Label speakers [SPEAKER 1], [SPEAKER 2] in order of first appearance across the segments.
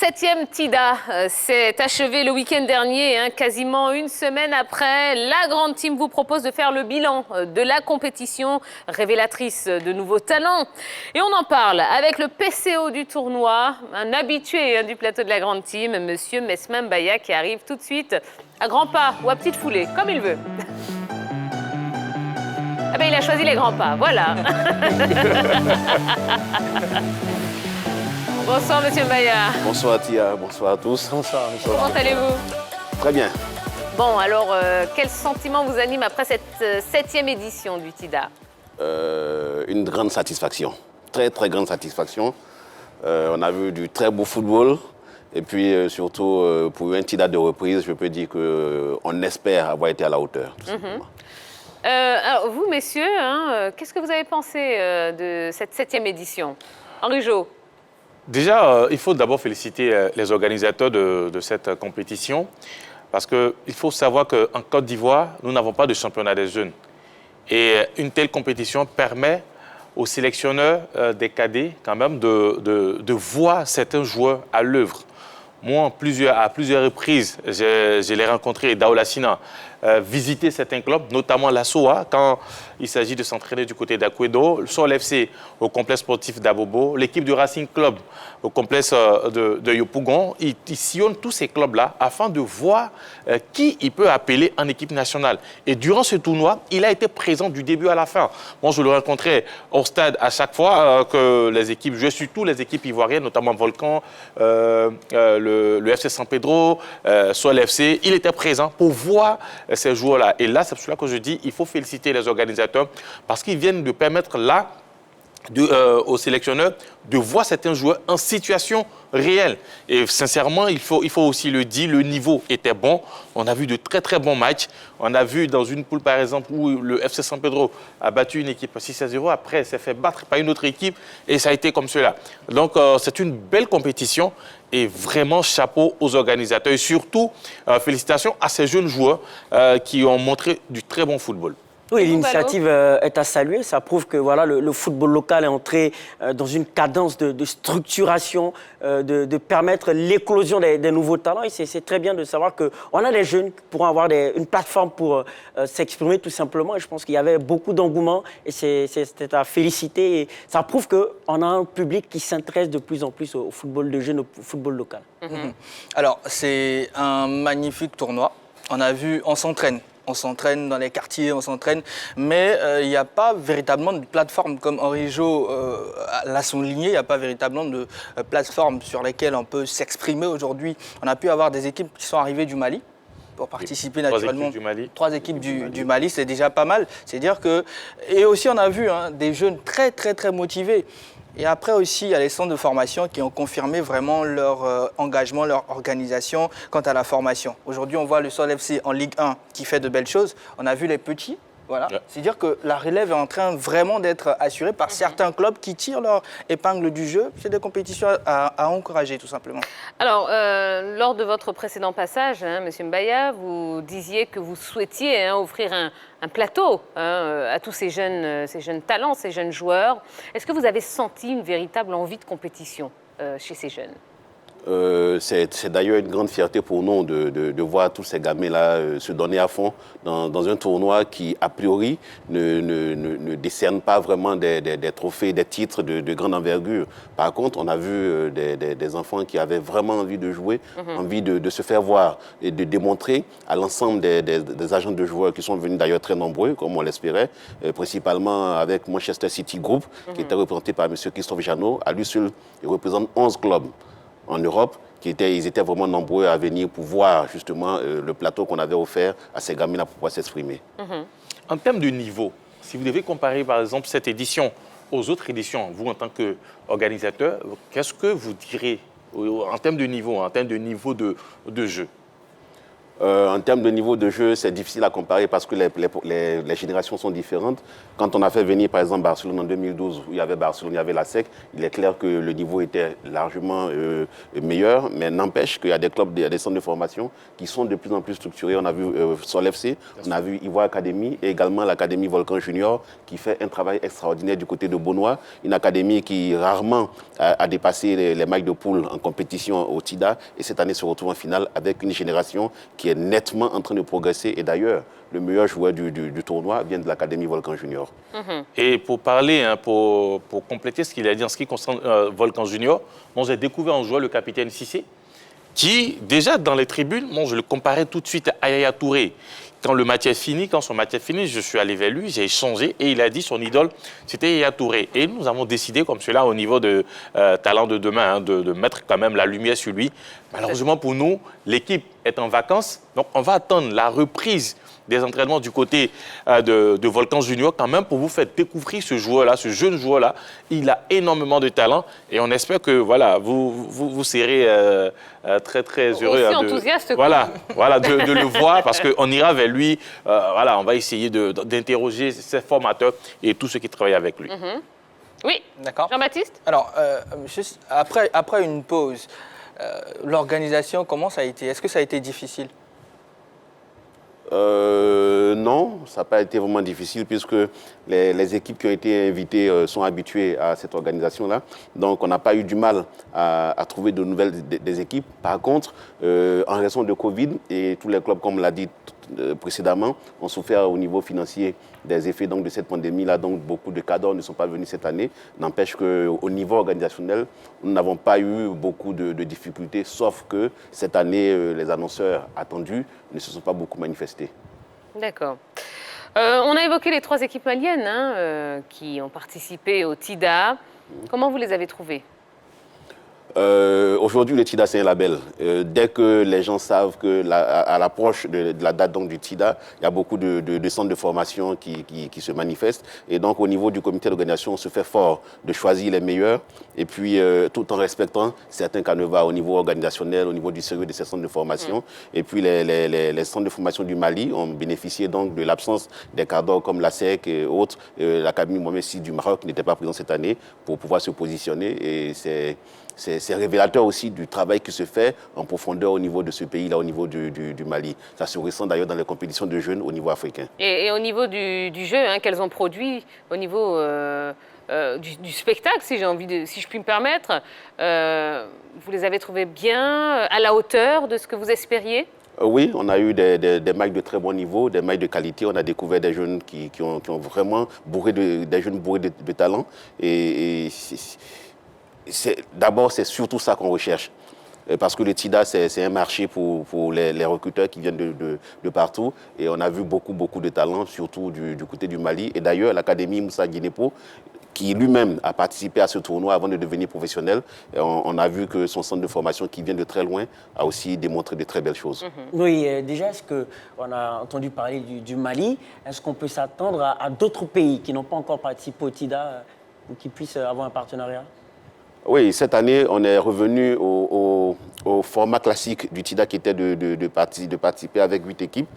[SPEAKER 1] 7e TIDA s'est achevé le week-end dernier, quasiment une semaine après. La grande team vous propose de faire le bilan de la compétition révélatrice de nouveaux talents. Et on en parle avec le PCO du tournoi, un habitué du plateau de la grande team, monsieur Mesma Mbaya, qui arrive tout de suite à grands pas ou à petite foulée, comme il veut. Ah ben il a choisi les grands pas, voilà. Bonsoir, monsieur Mbaya.
[SPEAKER 2] Bonsoir, Tia. Bonsoir à tous.
[SPEAKER 3] Bonsoir, monsieur.
[SPEAKER 1] Comment allez-vous?
[SPEAKER 2] Très bien.
[SPEAKER 1] Bon, alors, quel sentiment vous anime après cette 7e édition du TIDA?
[SPEAKER 2] Une grande satisfaction. Très, très grande satisfaction. On a vu du très beau football. Et puis, surtout, pour un TIDA de reprise, je peux dire qu'on espère avoir été à la hauteur. Tout simplement.
[SPEAKER 1] Alors, vous, messieurs, qu'est-ce que vous avez pensé de cette 7e édition? Henri Jo.
[SPEAKER 3] Déjà, il faut d'abord féliciter les organisateurs de cette compétition parce qu'il faut savoir qu'en Côte d'Ivoire, nous n'avons pas de championnat des jeunes. Et une telle compétition permet aux sélectionneurs des cadets quand même de voir certains joueurs à l'œuvre. Moi, à plusieurs reprises, je l'ai rencontré, Daoula Sina, visiter certains clubs, notamment la SOA, quand il s'agit de s'entraîner du côté d'Akwedo, le Sol FC au complexe sportif d'Abobo, l'équipe du Racing Club au complexe de Yopougon. Il sillonne tous ces clubs-là afin de voir qui il peut appeler en équipe nationale. Et durant ce tournoi, il a été présent du début à la fin. Moi, je le rencontrais au stade à chaque fois que les équipes jouaient, surtout les équipes ivoiriennes, notamment Volcan, le FC San Pedro, Sol FC. Il était présent pour voir ces joueurs-là. Et là, c'est pour cela que je dis il faut féliciter les organisateurs parce qu'ils viennent de permettre là aux sélectionneurs de voir certains joueurs en situation réelle. Et sincèrement, il faut aussi le dire, le niveau était bon. On a vu de très très bons matchs. On a vu dans une poule par exemple où le FC San Pedro a battu une équipe 6-0. Après, s'est fait battre par une autre équipe et ça a été comme cela. Donc c'est une belle compétition et vraiment chapeau aux organisateurs. Et surtout, félicitations à ces jeunes joueurs qui ont montré du très bon football.
[SPEAKER 4] Oui, l'initiative est à saluer. Ça prouve que voilà, le football local est entré dans une cadence de structuration, de permettre l'éclosion des nouveaux talents. Et c'est très bien de savoir qu'on a des jeunes qui pourront avoir une plateforme pour s'exprimer tout simplement. Et je pense qu'il y avait beaucoup d'engouement et c'était à féliciter. Et ça prouve qu'on a un public qui s'intéresse de plus en plus au football de jeunes, au football local.
[SPEAKER 5] Alors, c'est un magnifique tournoi. On a vu, on s'entraîne dans les quartiers, on s'entraîne, mais il n'y a pas véritablement de plateforme, comme Henri Jo l'a souligné, il n'y a pas véritablement de plateforme sur lesquelles on peut s'exprimer aujourd'hui. On a pu avoir des équipes qui sont arrivées du Mali pour participer naturellement. 3 équipes du Mali, c'est déjà pas mal. C'est-à-dire que... Et aussi, on a vu des jeunes très, très, très motivés. Et après aussi, il y a les centres de formation qui ont confirmé vraiment leur engagement, leur organisation quant à la formation. Aujourd'hui, on voit le Sol FC en Ligue 1 qui fait de belles choses. On a vu les petits. Voilà. Ouais. C'est-à-dire que la relève est en train vraiment d'être assurée par certains clubs qui tirent leur épingle du jeu. C'est des compétitions à encourager, tout simplement.
[SPEAKER 1] Alors, lors de votre précédent passage, monsieur Mbaya, vous disiez que vous souhaitiez offrir un plateau à tous ces jeunes talents, ces jeunes joueurs. Est-ce que vous avez senti une véritable envie de compétition chez ces jeunes?
[SPEAKER 2] C'est d'ailleurs une grande fierté pour nous de voir tous ces gamins-là se donner à fond dans un tournoi qui, a priori, ne décerne pas vraiment des trophées, des titres de grande envergure. Par contre, on a vu des enfants qui avaient vraiment envie de jouer, envie de se faire voir et de démontrer à l'ensemble des agents de joueurs qui sont venus d'ailleurs très nombreux, comme on l'espérait, principalement avec Manchester City Group, qui était représenté par M. Christophe Janot. À lui seul, il représente 11 clubs en Europe, ils étaient vraiment nombreux à venir pour voir justement le plateau qu'on avait offert à ces gamins-là pour pouvoir s'exprimer.
[SPEAKER 3] En termes de niveau, si vous devez comparer par exemple cette édition aux autres éditions, vous en tant qu'organisateur, qu'est-ce que vous direz en termes de niveau de jeu?
[SPEAKER 2] En termes de niveau de jeu, c'est difficile à comparer parce que les générations sont différentes. Quand on a fait venir, par exemple, Barcelone en 2012, où il y avait Barcelone, il y avait la SEC, il est clair que le niveau était largement meilleur, mais n'empêche qu'il y a des clubs, il y a des centres de formation qui sont de plus en plus structurés. On a vu Sol FC, on a vu Ivoire Academy et également l'Académie Volcan Junior qui fait un travail extraordinaire du côté de Beaunois, une académie qui rarement a dépassé les matchs de poule en compétition au TIDA et cette année se retrouve en finale avec une génération qui est nettement en train de progresser. Et d'ailleurs, le meilleur joueur du tournoi vient de l'Académie Volcan Junior.
[SPEAKER 3] Et pour parler, pour compléter ce qu'il a dit en ce qui concerne Volcan Junior, moi j'ai découvert un joueur, le capitaine Cissé, qui, déjà dans les tribunes, moi je le comparais tout de suite à Yaya Touré. Quand son match est fini, je suis allé vers lui, j'ai échangé et il a dit son idole, c'était Yaya Touré. Et nous avons décidé, comme cela, au niveau de talent de demain, de mettre quand même la lumière sur lui. Malheureusement pour nous, l'équipe est en vacances, donc on va attendre la reprise des entraînements du côté de Volcan Junior quand même pour vous faire découvrir ce joueur-là, ce jeune joueur-là. Il a énormément de talent et on espère que voilà, vous serez très très heureux
[SPEAKER 1] aussi enthousiaste.
[SPEAKER 3] Voilà, de le voir parce qu'on ira vers lui. Voilà, on va essayer d'interroger ses formateurs et tous ceux qui travaillent avec lui.
[SPEAKER 1] Oui,
[SPEAKER 5] D'accord.
[SPEAKER 1] Jean-Baptiste?
[SPEAKER 5] Alors, juste après une pause, l'organisation, comment ça a été? Est-ce que ça a été difficile?
[SPEAKER 2] Non, ça n'a pas été vraiment difficile puisque les équipes qui ont été invitées sont habituées à cette organisation-là. Donc, on n'a pas eu du mal à trouver de nouvelles des équipes. Par contre, en raison de Covid, et tous les clubs, comme on l'a dit précédemment, ont souffert au niveau financier des effets donc, de cette pandémie-là. Donc, beaucoup de cadres ne sont pas venus cette année. N'empêche qu'au niveau organisationnel, nous n'avons pas eu beaucoup de difficultés, sauf que cette année, les annonceurs attendus ne se sont pas beaucoup manifestés.
[SPEAKER 1] D'accord. On a évoqué les 3 équipes maliennes qui ont participé au TIDA. Comment vous les avez trouvées?
[SPEAKER 2] Aujourd'hui, le TIDA, c'est un label. Dès que les gens savent qu'à l'approche de la date donc, du TIDA, il y a beaucoup de centres de formation qui se manifestent. Et donc, au niveau du comité d'organisation, on se fait fort de choisir les meilleurs. Et puis, tout en respectant certains canevas au niveau organisationnel, au niveau du sérieux de ces centres de formation. Et puis, les centres de formation du Mali ont bénéficié donc de l'absence des cadres comme la SEC et autres. L'Académie Mohamed VI du Maroc n'était pas présent cette année pour pouvoir se positionner. Et c'est révélateur aussi du travail qui se fait en profondeur au niveau de ce pays-là, au niveau du Mali. Ça se ressent d'ailleurs dans les compétitions de jeunes au niveau africain.
[SPEAKER 1] Et au niveau du jeu qu'elles ont produit, au niveau du spectacle, si je puis me permettre, vous les avez trouvés bien, à la hauteur de ce que vous espériez?
[SPEAKER 2] Oui, on a eu des matchs de très bon niveau, des matchs de qualité. On a découvert des jeunes qui ont vraiment des jeunes bourrés de talent. Et d'abord, c'est surtout ça qu'on recherche. Parce que le TIDA, c'est un marché pour les recruteurs qui viennent de partout. Et on a vu beaucoup de talents, surtout du côté du Mali. Et d'ailleurs, l'Académie Moussa Guinépo, qui lui-même a participé à ce tournoi avant de devenir professionnel, on a vu que son centre de formation, qui vient de très loin, a aussi démontré de très belles choses.
[SPEAKER 4] Oui, déjà, est-ce qu'on a entendu parler du Mali? Est-ce qu'on peut s'attendre à d'autres pays qui n'ont pas encore participé au TIDA ou qui puissent avoir un partenariat?
[SPEAKER 2] Oui, cette année, on est revenu au format classique du TIDA qui était de participer avec 8 équipes.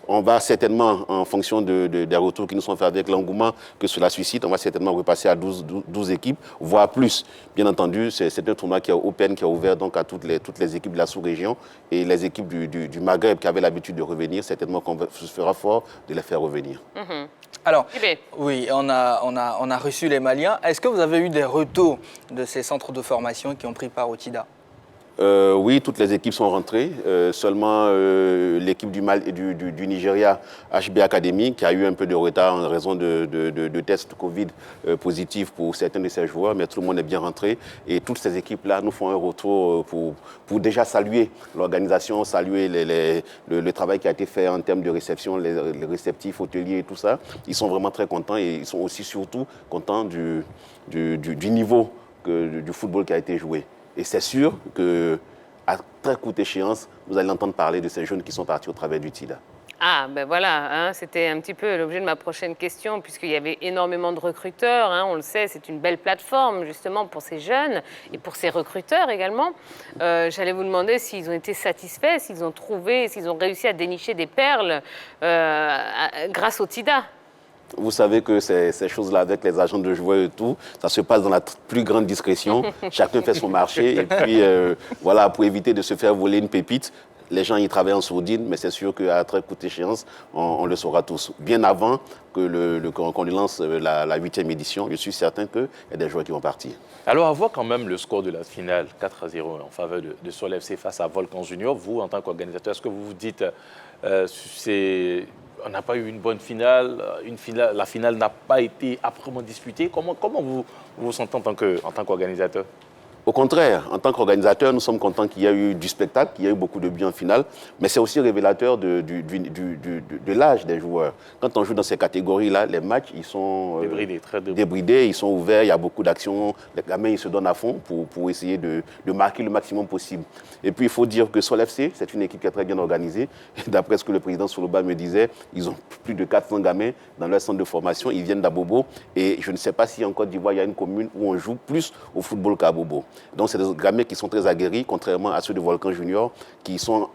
[SPEAKER 2] On va certainement, en fonction des retours qui nous sont faits avec l'engouement que cela suscite, on va certainement repasser à 12 équipes, voire plus. Bien entendu, c'est un tournoi qui est open, qui est ouvert donc à toutes les équipes de la sous-région et les équipes du Maghreb qui avaient l'habitude de revenir, certainement qu'on se fera fort de les faire revenir.
[SPEAKER 5] Alors, oui, on a reçu les Maliens. Est-ce que vous avez eu des retours de ces centres de formation qui ont pris part au TIDA?
[SPEAKER 2] Oui, toutes les équipes sont rentrées. Seulement l'équipe du Nigeria, HB Academy, qui a eu un peu de retard en raison de tests Covid positifs pour certains de ses joueurs, mais tout le monde est bien rentré. Et toutes ces équipes-là nous font un retour pour déjà saluer l'organisation, saluer le travail qui a été fait en termes de réception, les réceptifs, hôteliers et tout ça. Ils sont vraiment très contents et ils sont aussi surtout contents du niveau du football qui a été joué. Et c'est sûr qu'à très courte échéance, vous allez entendre parler de ces jeunes qui sont partis au travers du TIDA.
[SPEAKER 1] Ah, ben voilà, hein, c'était un petit peu l'objet de ma prochaine question, puisqu'il y avait énormément de recruteurs, hein, on le sait, c'est une belle plateforme justement pour ces jeunes et pour ces recruteurs également. J'allais vous demander s'ils ont été satisfaits, s'ils ont trouvé, s'ils ont réussi à dénicher des perles grâce au TIDA.
[SPEAKER 2] Vous savez que ces choses-là, avec les agents de joueurs et tout, ça se passe dans la plus grande discrétion. Chacun fait son marché. Et puis, voilà, pour éviter de se faire voler une pépite, les gens y travaillent en sourdine, mais c'est sûr qu'à très courte échéance, on le saura tous. Bien avant qu'on lance la 8e édition, je suis certain qu'il y a des joueurs qui vont partir.
[SPEAKER 3] Alors, à voir quand même le score de la finale 4-0 en faveur de Sol FC face à Volcan Junior, vous, en tant qu'organisateur, est-ce que vous vous dites on n'a pas eu une bonne finale, la finale n'a pas été âprement disputée? Comment vous vous sentez en tant qu'organisateur?
[SPEAKER 2] Au contraire, en tant qu'organisateur, nous sommes contents qu'il y ait eu du spectacle, qu'il y ait eu beaucoup de buts en finale, mais c'est aussi révélateur de l'âge des joueurs. Quand on joue dans ces catégories-là, les matchs, ils sont débridés, ils sont ouverts, il y a beaucoup d'actions, les gamins ils se donnent à fond pour essayer de marquer le maximum possible. Et puis il faut dire que Sol FC, c'est une équipe qui est très bien organisée. Et d'après ce que le président Soloba me disait, ils ont plus de 400 gamins dans leur centre de formation, ils viennent d'Abobo. Et je ne sais pas si en Côte d'Ivoire, il y a une commune où on joue plus au football qu'à Abobo. Donc, c'est des gamins qui sont très aguerris, contrairement à ceux de Volcan Junior, qui sont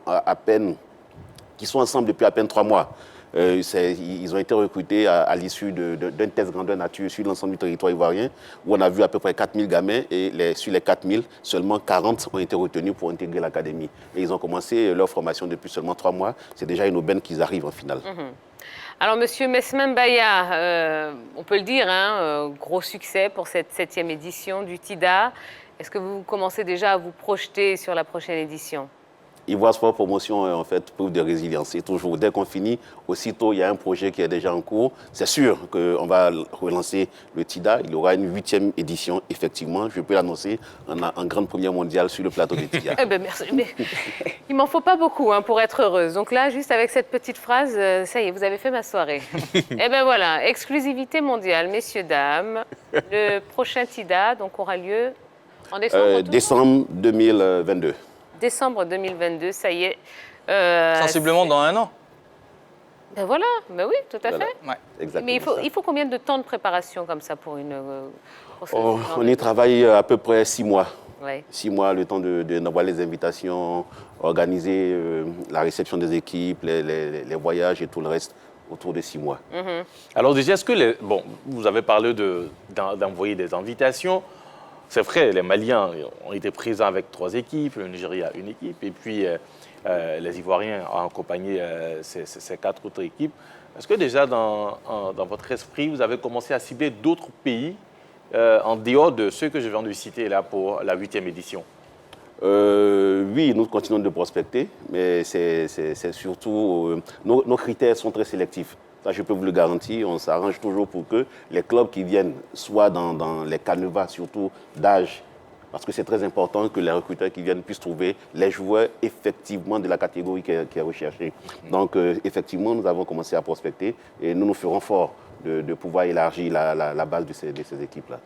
[SPEAKER 2] ensemble depuis à peine 3 mois. Ils ont été recrutés à l'issue d'un test grandeur nature sur l'ensemble du territoire ivoirien, où on a vu à peu près 4000 gamins, et sur les 4000, seulement 40 ont été retenus pour intégrer l'académie. Et ils ont commencé leur formation depuis seulement 3 mois. C'est déjà une aubaine qu'ils arrivent en finale.
[SPEAKER 1] Alors, Monsieur Mesmin Baya, on peut le dire, gros succès pour cette 7e édition du TIDA. Est-ce que vous commencez déjà à vous projeter sur la prochaine édition?
[SPEAKER 2] Ivoire Sport Promotion, en fait, preuve de résilience. C'est toujours, dès qu'on finit, aussitôt, il y a un projet qui est déjà en cours. C'est sûr qu'on va relancer le TIDA. Il y aura une 8e édition, effectivement. Je peux l'annoncer en grande première mondiale sur le plateau de TIDA.
[SPEAKER 1] Eh bien, merci. Mais il m'en faut pas beaucoup pour être heureuse. Donc là, juste avec cette petite phrase, ça y est, vous avez fait ma soirée. Eh bien voilà, exclusivité mondiale, messieurs, dames. Le prochain TIDA donc, aura lieu en décembre
[SPEAKER 2] décembre 2022.
[SPEAKER 1] Décembre 2022, ça y est.
[SPEAKER 5] Sensiblement dans 1 an.
[SPEAKER 1] Ben voilà, ben oui, tout à fait.
[SPEAKER 5] Ouais.
[SPEAKER 2] Exactement.
[SPEAKER 1] Mais il faut combien de temps de préparation comme ça pour
[SPEAKER 2] on y travaille à peu près 6 mois.
[SPEAKER 1] Ouais.
[SPEAKER 2] 6 mois, le temps d'envoyer les invitations, organiser la réception des équipes, les voyages et tout le reste autour de 6 mois.
[SPEAKER 3] Alors déjà, est-ce que vous avez parlé d'envoyer des invitations? C'est vrai, les Maliens ont été présents avec 3 équipes, le Nigeria une équipe, et puis les Ivoiriens ont accompagné ces 4 autres équipes. Est-ce que déjà dans votre esprit, vous avez commencé à cibler d'autres pays en dehors de ceux que je viens de citer là pour la 8e édition?
[SPEAKER 2] Oui, nous continuons de prospecter, mais c'est surtout... nos critères sont très sélectifs. Ça, je peux vous le garantir. On s'arrange toujours pour que les clubs qui viennent soient dans les canevas, surtout d'âge, parce que c'est très important que les recruteurs qui viennent puissent trouver les joueurs effectivement de la catégorie qui est recherchée. Donc, effectivement, nous avons commencé à prospecter et nous nous ferons fort de pouvoir élargir la base de ces équipes-là.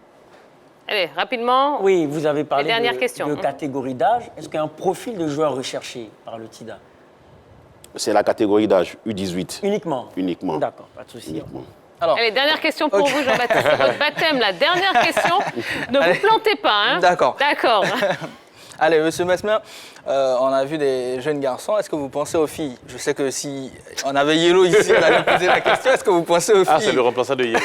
[SPEAKER 1] Allez, rapidement.
[SPEAKER 4] Oui, vous avez parlé
[SPEAKER 1] de
[SPEAKER 4] catégorie d'âge. Est-ce qu'il y a un profil de joueur recherché par le TIDA?
[SPEAKER 2] C'est la catégorie d'âge U18.
[SPEAKER 4] Uniquement?
[SPEAKER 2] Uniquement.
[SPEAKER 4] D'accord, pas de souci.
[SPEAKER 2] Uniquement.
[SPEAKER 5] Alors,
[SPEAKER 1] allez, dernière question pour vous, Jean-Baptiste. C'est votre baptême, la dernière question. Ne vous plantez pas, hein?
[SPEAKER 5] D'accord.
[SPEAKER 1] D'accord.
[SPEAKER 5] Allez, Monsieur Mesmin, on a vu des jeunes garçons. Est-ce que vous pensez aux filles? Je sais que si on avait Yellow ici, on allait poser la question. Est-ce que vous pensez aux filles?
[SPEAKER 3] Ah, c'est le remplaçant de Yellow.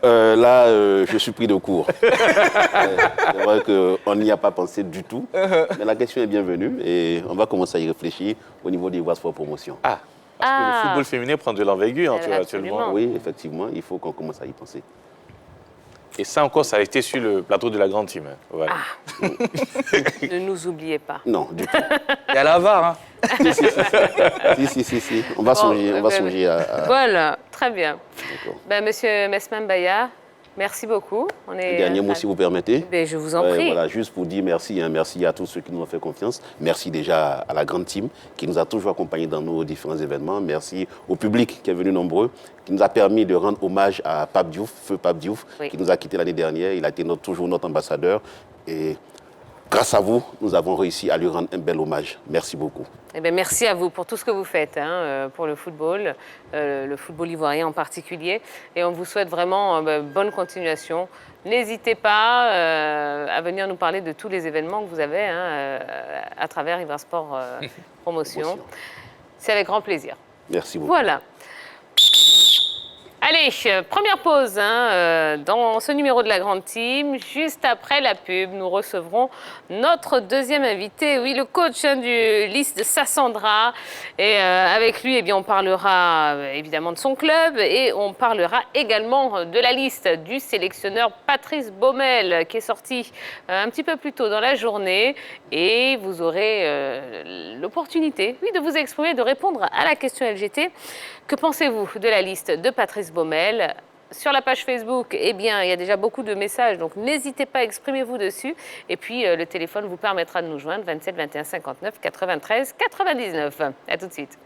[SPEAKER 2] Là, je suis pris de court. C'est vrai qu'on n'y a pas pensé du tout. Mais la question est bienvenue et on va commencer à y réfléchir au niveau des Ivoire Sport Promotion.
[SPEAKER 3] Ah, parce que le football féminin prend de l'envergure actuellement.
[SPEAKER 2] Oui, effectivement, il faut qu'on commence à y penser.
[SPEAKER 3] Et ça encore, ça a été sur le plateau de la grande team. Voilà.
[SPEAKER 1] Ah. Ne nous oubliez pas.
[SPEAKER 2] Non, du tout.
[SPEAKER 5] Il y a la VAR, hein?
[SPEAKER 2] Si. On va songer à...
[SPEAKER 1] Voilà, très bien.
[SPEAKER 2] D'accord.
[SPEAKER 1] Ben, Monsieur Mesmin Baya, merci beaucoup.
[SPEAKER 2] Le dernier mot, si vous permettez.
[SPEAKER 1] Ben, je vous en prie.
[SPEAKER 2] Voilà, juste pour dire merci. Merci à tous ceux qui nous ont fait confiance. Merci déjà à la grande team qui nous a toujours accompagnés dans nos différents événements. Merci au public qui est venu nombreux, qui nous a permis de rendre hommage à Pape Diouf, feu Pape Diouf, qui nous a quittés l'année dernière. Il a été toujours notre ambassadeur. Et grâce à vous, nous avons réussi à lui rendre un bel hommage. Merci beaucoup.
[SPEAKER 1] Eh bien, merci à vous pour tout ce que vous faites pour le football ivoirien en particulier. Et on vous souhaite vraiment bonne continuation. N'hésitez pas à venir nous parler de tous les événements que vous avez à travers Ivoire Sport Promotion. C'est avec grand plaisir.
[SPEAKER 2] Merci beaucoup.
[SPEAKER 1] Voilà. Allez, première pause dans ce numéro de la Grande Team. Juste après la pub, nous recevrons notre deuxième invité, oui, le coach du Lys de Sassandra. Et avec lui, eh bien, on parlera évidemment de son club et on parlera également de la liste du sélectionneur Patrice Baumel qui est sorti un petit peu plus tôt dans la journée. Et vous aurez l'opportunité, oui, de vous exprimer, de répondre à la question LGT. Que pensez-vous de la liste de Patrice Baumel? Sur la page Facebook, eh bien, il y a déjà beaucoup de messages, donc n'hésitez pas, exprimez-vous dessus. Et puis, le téléphone vous permettra de nous joindre, 27 21 59 93 99. À tout de suite.